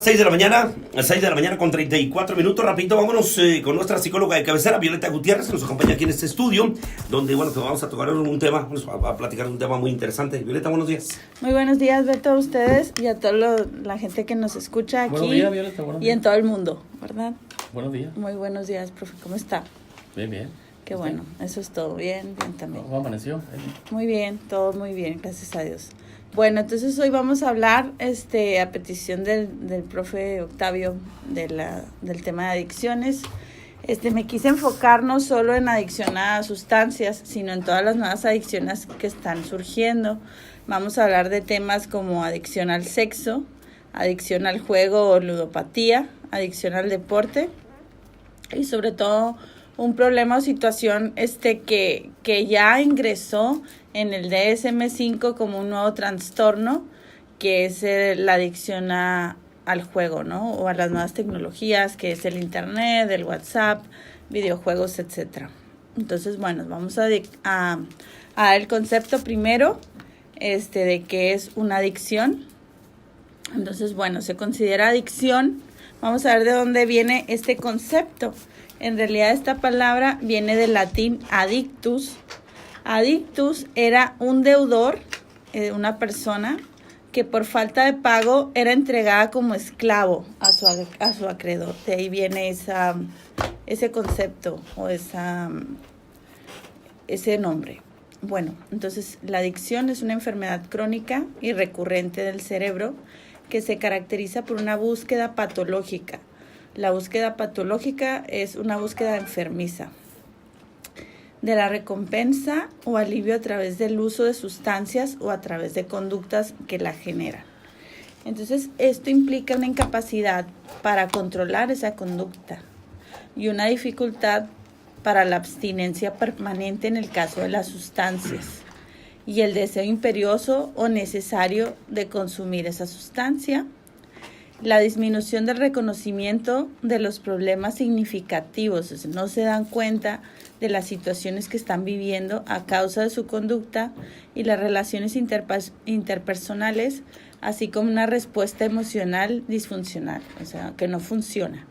6 de la mañana con 34 minutos. Rapidito, vámonos con nuestra psicóloga de cabecera, Violeta Gutiérrez, que nos acompaña aquí en este estudio, donde, bueno, pues vamos a tocar un tema, a platicar un tema muy interesante. Violeta, buenos días. Muy buenos días, Beto, a ustedes y a toda la gente que nos escucha aquí. Buenos días, Violeta, buenos días. Y en todo el mundo, ¿verdad? Buenos días. Muy buenos días, profe, ¿cómo está? Bien, bien. Qué bueno, eso es todo, bien también. ¿Cómo amaneció? Muy bien, todo muy bien, gracias a Dios. Bueno, entonces hoy vamos a hablar, a petición del profe Octavio, del tema de adicciones. Me quise enfocar no solo en adicción a sustancias, sino en todas las nuevas adicciones que están surgiendo. Vamos a hablar de temas como adicción al sexo, adicción al juego o ludopatía, adicción al deporte y sobre todo un problema o situación que ya ingresó en el DSM-5 como un nuevo trastorno, que es la adicción al juego, ¿no? O a las nuevas tecnologías, que es el internet, el WhatsApp, videojuegos, etcétera. Entonces, bueno, vamos a dar el concepto primero, de qué es una adicción. Entonces, bueno, se considera adicción. Vamos a ver de dónde viene este concepto. En realidad esta palabra viene del latín addictus. Addictus era un deudor, una persona que por falta de pago era entregada como esclavo a su acreedor. De ahí viene ese concepto o ese nombre. Bueno, entonces la adicción es una enfermedad crónica y recurrente del cerebro que se caracteriza por una búsqueda patológica. La búsqueda patológica es una búsqueda enfermiza de la recompensa o alivio a través del uso de sustancias o a través de conductas que la generan. Entonces, esto implica una incapacidad para controlar esa conducta y una dificultad para la abstinencia permanente en el caso de las sustancias y el deseo imperioso o necesario de consumir esa sustancia. La disminución del reconocimiento de los problemas significativos, no se dan cuenta de las situaciones que están viviendo a causa de su conducta y las relaciones interpersonales, así como una respuesta emocional disfuncional, o sea, que no funciona.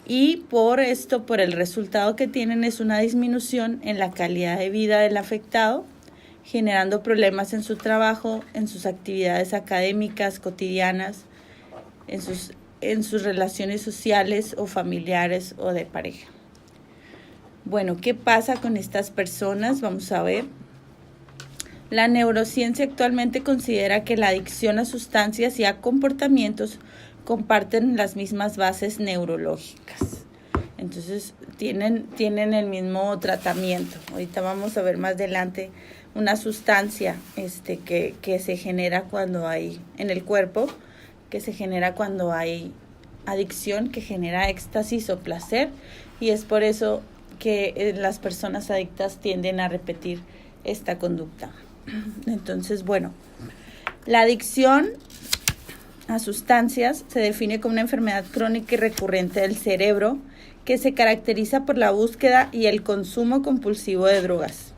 Y por el resultado que tienen es una disminución en la calidad de vida del afectado, generando problemas en su trabajo, en sus actividades académicas cotidianas, en sus relaciones sociales o familiares o de pareja. Bueno, ¿qué pasa con estas personas? Vamos a ver. La neurociencia actualmente considera que la adicción a sustancias y a comportamientos comparten las mismas bases neurológicas. Entonces, tienen el mismo tratamiento. Ahorita vamos a ver más adelante una sustancia que se genera cuando hay en el cuerpo, que se genera cuando hay adicción, que genera éxtasis o placer, y es por eso que las personas adictas tienden a repetir esta conducta. Entonces, bueno, la adicción a sustancias se define como una enfermedad crónica y recurrente del cerebro que se caracteriza por la búsqueda y el consumo compulsivo de drogas,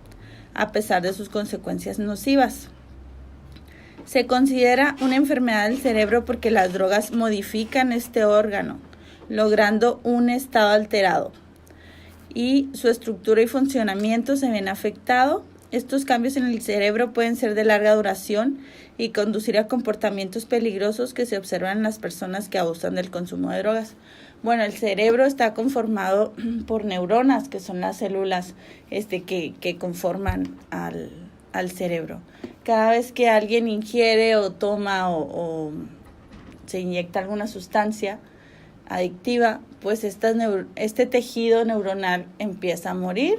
a pesar de sus consecuencias nocivas. Se considera una enfermedad del cerebro porque las drogas modifican este órgano, logrando un estado alterado, y su estructura y funcionamiento se ven afectados. Estos cambios en el cerebro pueden ser de larga duración y conducir a comportamientos peligrosos que se observan en las personas que abusan del consumo de drogas. Bueno, el cerebro está conformado por neuronas, que son las células que conforman al cerebro. Cada vez que alguien ingiere o toma o se inyecta alguna sustancia adictiva, pues este tejido neuronal empieza a morir.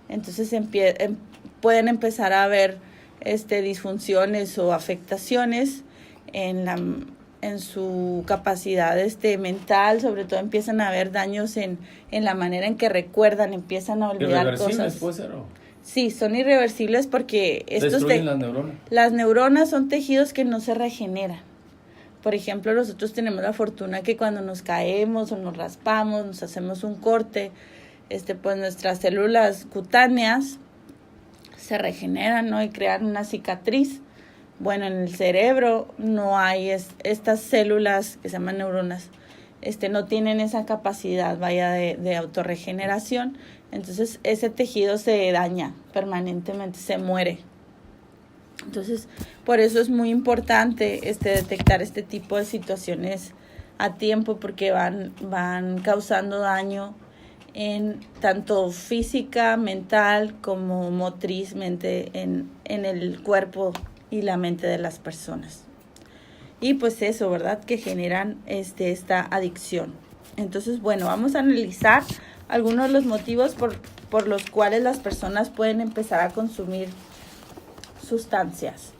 Entonces pueden empezar a haber disfunciones o afectaciones en su capacidad mental. Sobre todo empiezan a haber daños en la manera en que recuerdan, empiezan a olvidar cosas. ¿Puede ser, o? Sí, son irreversibles porque destruyen las neuronas. Las neuronas son tejidos que no se regeneran. Por ejemplo, nosotros tenemos la fortuna que cuando nos caemos o nos raspamos, nos hacemos un corte, pues nuestras células cutáneas se regeneran, ¿no? Y crean una cicatriz. Bueno, en el cerebro no hay estas células que se llaman neuronas, no tienen esa capacidad, de autorregeneración. Entonces, ese tejido se daña permanentemente, se muere. Entonces, por eso es muy importante detectar este tipo de situaciones a tiempo, porque van causando daño en tanto física, mental, como motrizmente en el cuerpo y la mente de las personas. Y pues eso, ¿verdad? Que generan esta adicción. Entonces, bueno, vamos a analizar algunos de los motivos por los cuales las personas pueden empezar a consumir sustancias.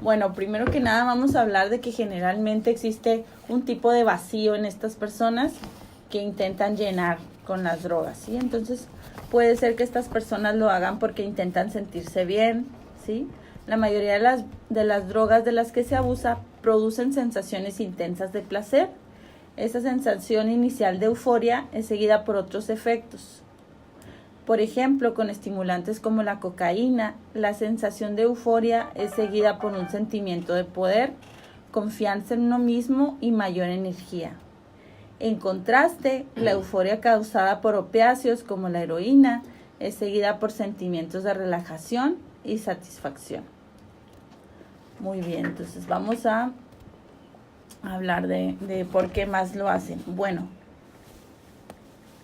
Bueno, primero que nada vamos a hablar de que generalmente existe un tipo de vacío en estas personas que intentan llenar con las drogas, ¿sí? Entonces puede ser que estas personas lo hagan porque intentan sentirse bien, ¿sí? La mayoría de las drogas de las que se abusa producen sensaciones intensas de placer. Esa sensación inicial de euforia es seguida por otros efectos. Por ejemplo, con estimulantes como la cocaína, la sensación de euforia es seguida por un sentimiento de poder, confianza en uno mismo y mayor energía. En contraste, la euforia causada por opiáceos como la heroína es seguida por sentimientos de relajación y satisfacción. Muy bien, entonces vamos a hablar de por qué más lo hacen. Bueno,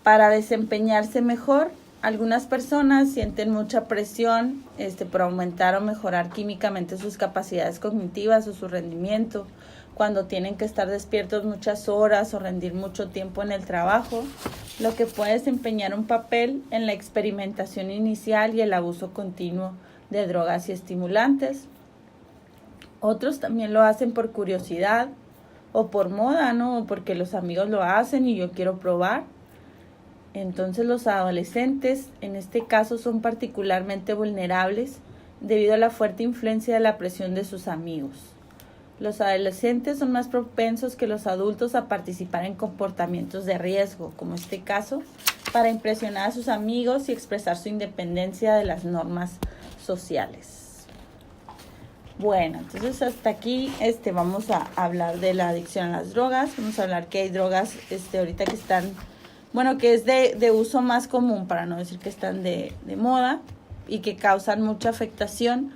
para desempeñarse mejor, algunas personas sienten mucha presión por aumentar o mejorar químicamente sus capacidades cognitivas o su rendimiento, cuando tienen que estar despiertos muchas horas o rendir mucho tiempo en el trabajo, lo que puede desempeñar un papel en la experimentación inicial y el abuso continuo de drogas y estimulantes. Otros también lo hacen por curiosidad o por moda, ¿no? O porque los amigos lo hacen y yo quiero probar. Entonces los adolescentes en este caso son particularmente vulnerables debido a la fuerte influencia de la presión de sus amigos. Los adolescentes son más propensos que los adultos a participar en comportamientos de riesgo, como este caso, para impresionar a sus amigos y expresar su independencia de las normas sociales. Bueno, entonces hasta aquí vamos a hablar de la adicción a las drogas. Vamos a hablar que hay drogas ahorita que están, que es de uso más común, para no decir que están de moda y que causan mucha afectación,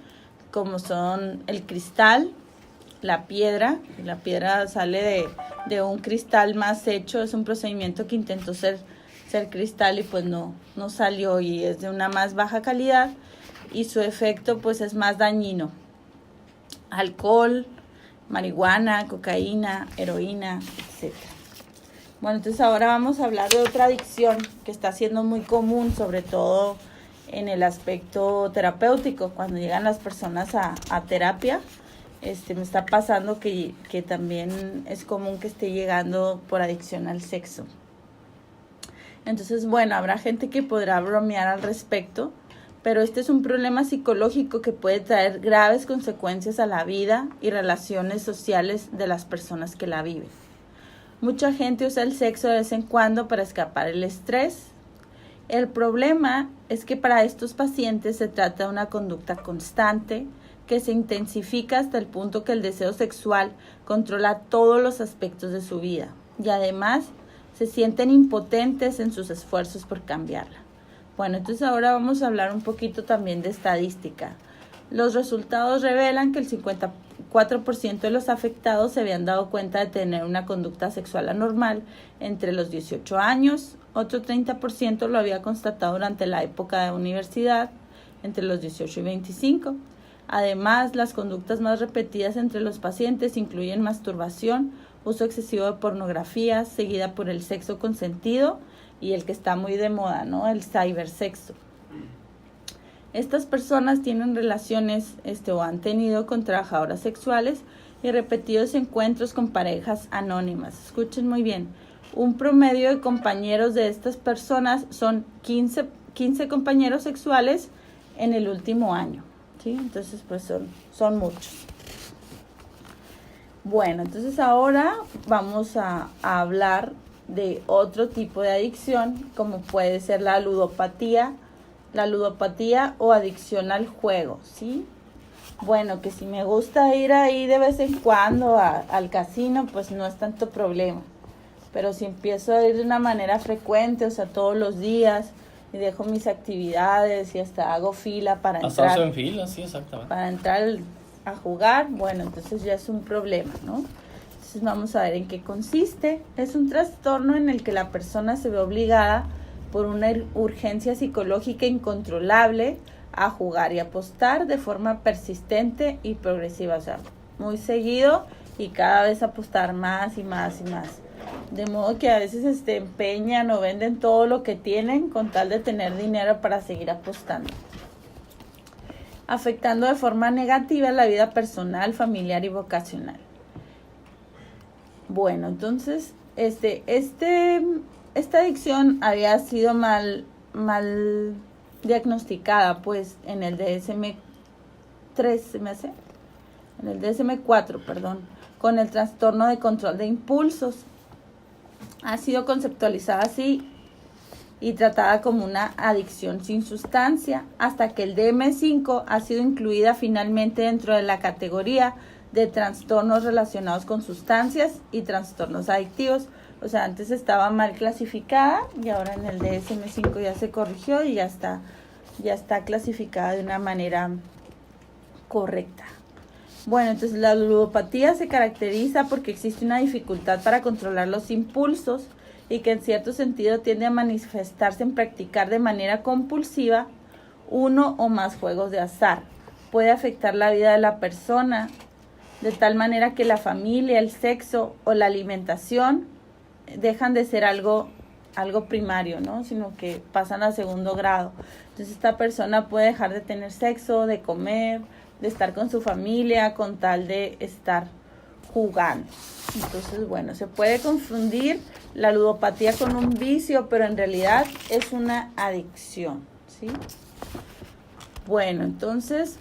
como son el cristal, la piedra. La piedra sale de un cristal más hecho, es un procedimiento que intentó ser cristal y pues no salió, y es de una más baja calidad y su efecto pues es más dañino. Alcohol, marihuana, cocaína, heroína, etc. Bueno, entonces ahora vamos a hablar de otra adicción que está siendo muy común, sobre todo en el aspecto terapéutico. Cuando llegan las personas a terapia, me está pasando que también es común que esté llegando por adicción al sexo. Entonces, bueno, habrá gente que podrá bromear al respecto, pero este es un problema psicológico que puede traer graves consecuencias a la vida y relaciones sociales de las personas que la viven. Mucha gente usa el sexo de vez en cuando para escapar el estrés. El problema es que para estos pacientes se trata de una conducta constante que se intensifica hasta el punto que el deseo sexual controla todos los aspectos de su vida y además se sienten impotentes en sus esfuerzos por cambiarla. Bueno, entonces ahora vamos a hablar un poquito también de estadística. Los resultados revelan que el 54% de los afectados se habían dado cuenta de tener una conducta sexual anormal entre los 18 años, otro 30% lo había constatado durante la época de universidad, entre los 18 y 25. Además, las conductas más repetidas entre los pacientes incluyen masturbación, uso excesivo de pornografía, seguida por el sexo consentido y el que está muy de moda, ¿no? El cibersexo. Estas personas tienen relaciones o han tenido con trabajadoras sexuales y repetidos encuentros con parejas anónimas. Escuchen muy bien, un promedio de compañeros de estas personas son 15 compañeros sexuales en el último año, ¿sí? Entonces, pues son muchos. Bueno, entonces ahora vamos a hablar de otro tipo de adicción, como puede ser la ludopatía o adicción al juego, ¿sí? Bueno, que si me gusta ir ahí de vez en cuando al casino, pues no es tanto problema. Pero si empiezo a ir de una manera frecuente, o sea, todos los días, y dejo mis actividades y hasta hago fila para Hasta entrar, en fila, sí, exactamente. para entrar a jugar, bueno, entonces ya es un problema, ¿no? Entonces vamos a ver en qué consiste. Es un trastorno en el que la persona se ve obligada por una urgencia psicológica incontrolable a jugar y apostar de forma persistente y progresiva, o sea, muy seguido y cada vez apostar más y más y más. De modo que a veces empeñan o venden todo lo que tienen con tal de tener dinero para seguir apostando, afectando de forma negativa la vida personal, familiar y vocacional. Bueno, entonces, esta adicción había sido mal diagnosticada, pues, en el DSM-3, se me hace, en el DSM-4, perdón, con el trastorno de control de impulsos. Ha sido conceptualizada así y tratada como una adicción sin sustancia, hasta que el DSM-5 ha sido incluida finalmente dentro de la categoría de trastornos relacionados con sustancias y trastornos adictivos. O sea, antes estaba mal clasificada y ahora en el DSM-5 ya se corrigió y ya está clasificada de una manera correcta. Bueno, entonces la ludopatía se caracteriza porque existe una dificultad para controlar los impulsos y que en cierto sentido tiende a manifestarse en practicar de manera compulsiva uno o más juegos de azar. Puede afectar la vida de la persona de tal manera que la familia, el sexo o la alimentación dejan de ser algo primario, ¿no? Sino que pasan a segundo grado. Entonces esta persona puede dejar de tener sexo, de comer, de estar con su familia, con tal de estar jugando. Entonces, bueno, se puede confundir la ludopatía con un vicio, pero en realidad es una adicción, ¿sí? Bueno, entonces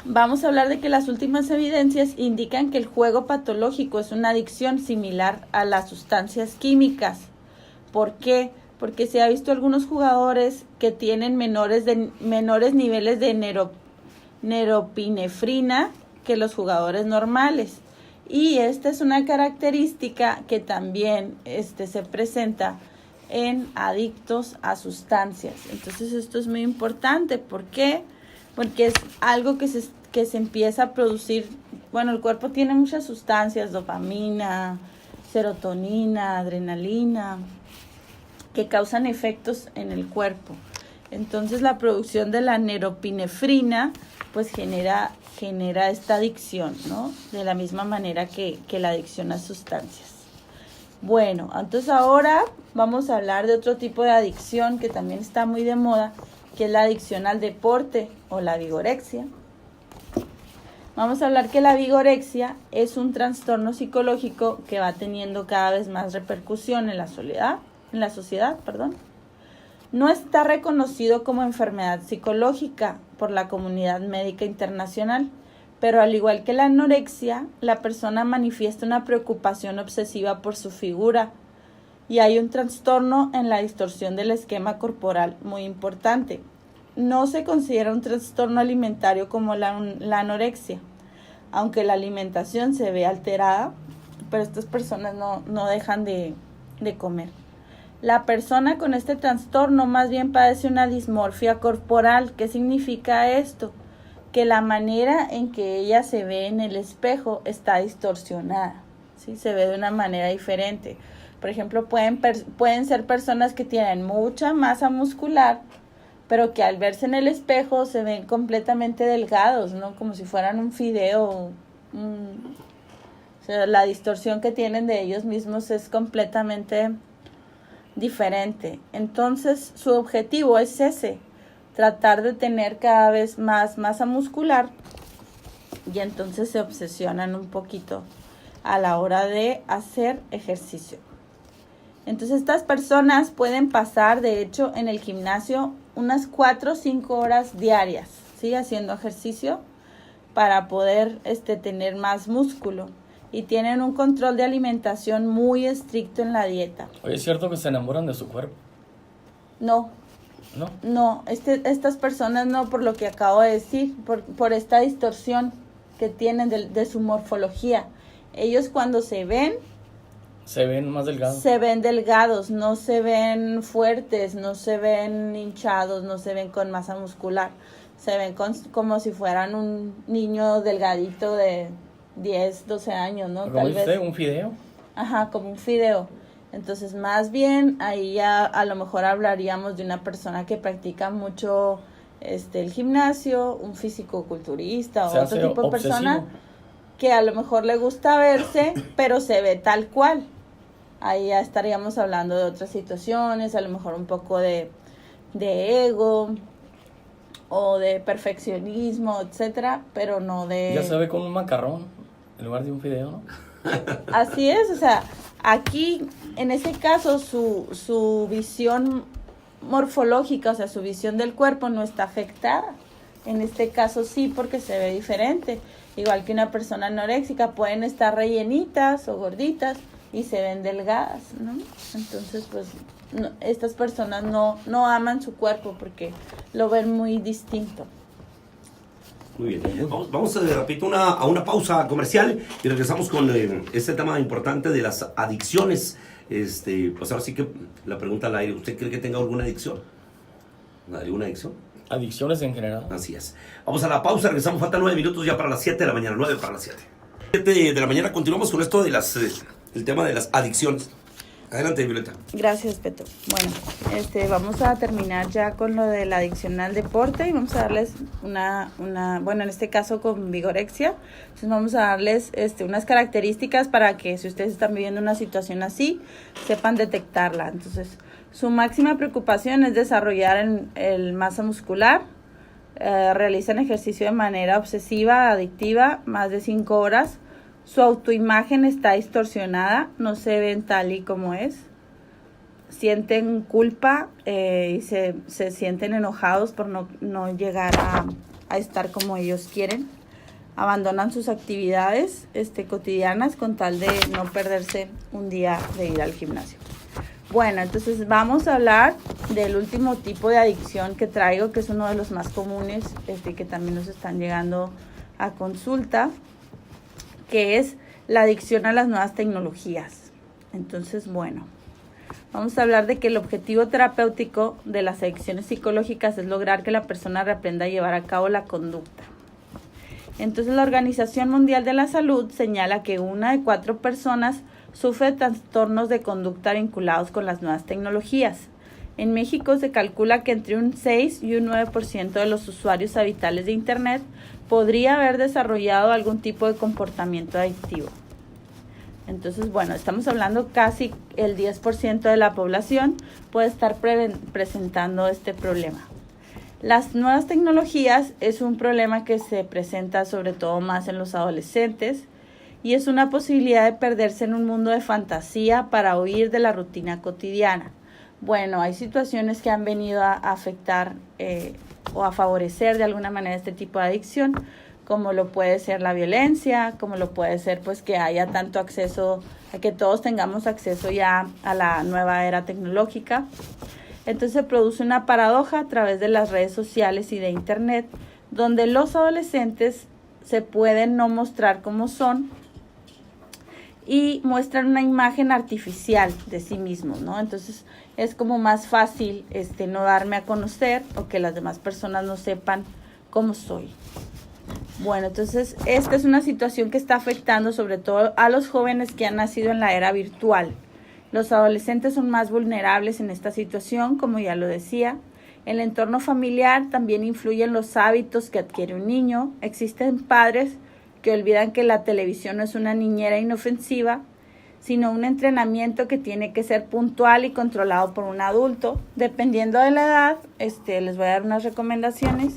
vamos a hablar de que las últimas evidencias indican que el juego patológico es una adicción similar a las sustancias químicas. ¿Por qué? Porque se ha visto algunos jugadores que tienen menores niveles de neropinefrina que los jugadores normales. Y esta es una característica que también se presenta en adictos a sustancias. Entonces esto es muy importante. ¿Por qué? Porque es algo que se empieza a producir. Bueno, el cuerpo tiene muchas sustancias, dopamina, serotonina, adrenalina, que causan efectos en el cuerpo. Entonces la producción de la neropinefrina pues genera esta adicción, ¿no? De la misma manera que la adicción a sustancias. Bueno, entonces ahora vamos a hablar de otro tipo de adicción que también está muy de moda, que es la adicción al deporte o la vigorexia. Vamos a hablar que la vigorexia es un trastorno psicológico que va teniendo cada vez más repercusión en la sociedad. No está reconocido como enfermedad psicológica por la comunidad médica internacional, pero al igual que la anorexia, la persona manifiesta una preocupación obsesiva por su figura y hay un trastorno en la distorsión del esquema corporal muy importante. No se considera un trastorno alimentario como la anorexia, aunque la alimentación se ve alterada, pero estas personas no dejan de comer. La persona con este trastorno más bien padece una dismorfia corporal. ¿Qué significa esto? Que la manera en que ella se ve en el espejo está distorsionada, ¿sí? Se ve de una manera diferente. Por ejemplo, pueden ser personas que tienen mucha masa muscular, pero que al verse en el espejo se ven completamente delgados, ¿no? Como si fueran un fideo. O sea, la distorsión que tienen de ellos mismos es completamente diferente. Entonces su objetivo es tratar de tener cada vez más masa muscular, y entonces se obsesionan un poquito a la hora de hacer ejercicio. Entonces estas personas pueden pasar, de hecho, en el gimnasio unas 4 o 5 horas diarias, ¿sí? Haciendo ejercicio para poder tener más músculo. Y tienen un control de alimentación muy estricto en la dieta. Oye, ¿es cierto que se enamoran de su cuerpo? No, ¿no? No, estas personas no, por lo que acabo de decir, por esta distorsión que tienen de su morfología. Ellos cuando se ven más delgados. se ven delgados, no se ven fuertes, no se ven hinchados, no se ven con masa muscular. Se ven como si fueran un niño delgadito de 10, 12 años, ¿no? ¿Cómo dice usted? ¿Un fideo? Ajá, como un fideo. Entonces, más bien, ahí ya a lo mejor hablaríamos de una persona que practica mucho el gimnasio, un fisicoculturista o otro tipo de persona que a lo mejor le gusta verse, pero se ve tal cual. Ahí ya estaríamos hablando de otras situaciones, a lo mejor un poco de ego o de perfeccionismo, etcétera, pero no de... Ya se ve con un macarrón en lugar de un fideo, ¿no? Así es, o sea, aquí, en ese caso, su visión morfológica, o sea, su visión del cuerpo no está afectada. En este caso sí, porque se ve diferente. Igual que una persona anoréxica, pueden estar rellenitas o gorditas y se ven delgadas, ¿no? Entonces, pues, no, estas personas no aman su cuerpo porque lo ven muy distinto. Muy bien. Vamos repito, a una pausa comercial y regresamos con este tema importante de las adicciones. Pues ahora sí que la pregunta al aire, ¿usted cree que tenga alguna adicción? ¿Alguna adicción? Adicciones en general. Así es. Vamos a la pausa, regresamos, faltan 9 minutos ya para las 7 de la mañana, 9 para las 7. 7 de la mañana, continuamos con esto de el tema de las adicciones. Adelante, Violeta. Gracias, Beto. Bueno, vamos a terminar ya con lo de la adicción al deporte y vamos a darles bueno, en este caso con vigorexia. Entonces vamos a darles unas características para que si ustedes están viviendo una situación así, sepan detectarla. Entonces, su máxima preocupación es desarrollar el masa muscular, realizan ejercicio de manera obsesiva, adictiva, más de 5 horas. Su autoimagen está distorsionada, no se ven tal y como es. Sienten culpa y se sienten enojados por no llegar a estar como ellos quieren. Abandonan sus actividades cotidianas con tal de no perderse un día de ir al gimnasio. Bueno, entonces vamos a hablar del último tipo de adicción que traigo, que es uno de los más comunes, que también nos están llegando a consulta, que es la adicción a las nuevas tecnologías. Entonces, bueno, vamos a hablar de que el objetivo terapéutico de las adicciones psicológicas es lograr que la persona reaprenda a llevar a cabo la conducta. Entonces, la Organización Mundial de la Salud señala que 1 de 4 personas sufre trastornos de conducta vinculados con las nuevas tecnologías. En México se calcula que entre un 6 y un 9% de los usuarios habituales de Internet podría haber desarrollado algún tipo de comportamiento adictivo. Entonces, bueno, estamos hablando casi el 10% de la población puede estar presentando este problema. Las nuevas tecnologías es un problema que se presenta sobre todo más en los adolescentes y es una posibilidad de perderse en un mundo de fantasía para huir de la rutina cotidiana. Bueno, hay situaciones que han venido a afectar o a favorecer de alguna manera este tipo de adicción, como lo puede ser la violencia, como lo puede ser pues que haya tanto acceso, a que todos tengamos acceso ya a la nueva era tecnológica. Entonces se produce una paradoja a través de las redes sociales y de Internet, donde los adolescentes se pueden no mostrar como son y muestran una imagen artificial de sí mismos, ¿no? Entonces es como más fácil no darme a conocer o que las demás personas no sepan cómo soy. Bueno, entonces esta es una situación que está afectando sobre todo a los jóvenes que han nacido en la era virtual. Los adolescentes son más vulnerables en esta situación, como ya lo decía. El entorno familiar también influye en los hábitos que adquiere un niño. Existen padres que olvidan que la televisión no es una niñera inofensiva, sino un entrenamiento que tiene que ser puntual y controlado por un adulto. Dependiendo de la edad, les voy a dar unas recomendaciones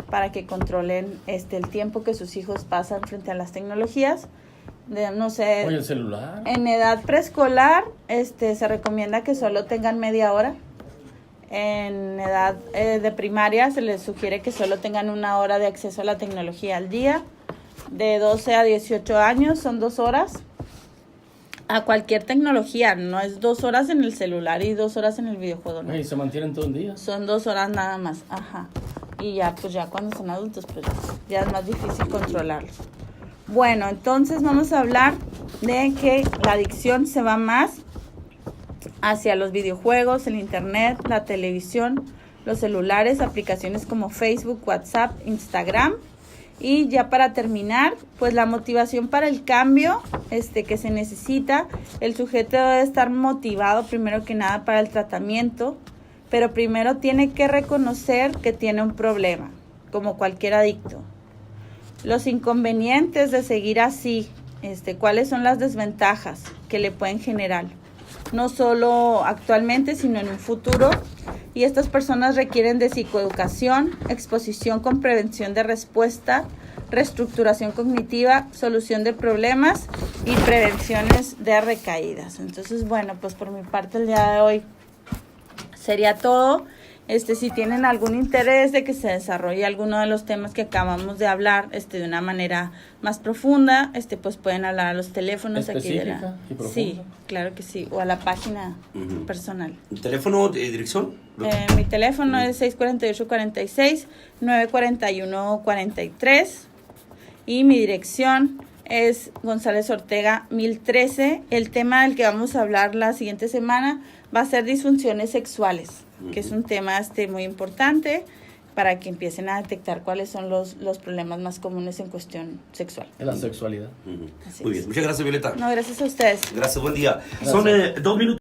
para que controlen el tiempo que sus hijos pasan frente a las tecnologías. No sé, Oye, el celular. En edad preescolar se recomienda que solo tengan media hora. En edad de primaria se les sugiere que solo tengan 1 hora de acceso a la tecnología al día. De 12 a 18 años son 2 horas. a cualquier tecnología. No es 2 horas en el celular y 2 horas en el videojuego, ¿no? Y se mantienen todo el día. Son 2 horas nada más, ajá. Y ya, pues ya cuando son adultos, pues ya es más difícil controlarlos. Bueno, entonces vamos a hablar de que la adicción se va más hacia los videojuegos, el internet, la televisión, los celulares, aplicaciones como Facebook, WhatsApp, Instagram. Y ya para terminar, pues la motivación para el cambio que se necesita. El sujeto debe estar motivado primero que nada para el tratamiento, pero primero tiene que reconocer que tiene un problema, como cualquier adicto. Los inconvenientes de seguir así, cuáles son las desventajas que le pueden generar, no solo actualmente, sino en un futuro. Y estas personas requieren de psicoeducación, exposición con prevención de respuesta, reestructuración cognitiva, solución de problemas y prevenciones de recaídas. Entonces, bueno, pues por mi parte el día de hoy sería todo. Si tienen algún interés de que se desarrolle alguno de los temas que acabamos de hablar de una manera más profunda, pues pueden hablar a los teléfonos aquí de la... y profunda. Sí, claro que sí, o a la página personal. ¿Teléfono, dirección? Mi teléfono es 648-46-941-43 y mi dirección es González Ortega 1013. El tema del que vamos a hablar la siguiente semana va a ser disfunciones sexuales, que es un tema muy importante para que empiecen a detectar cuáles son los problemas más comunes en cuestión sexual. De la sexualidad. Muy bien, muchas gracias, Violeta. No, gracias a ustedes. Gracias, buen día. Gracias. Son 2 minutos.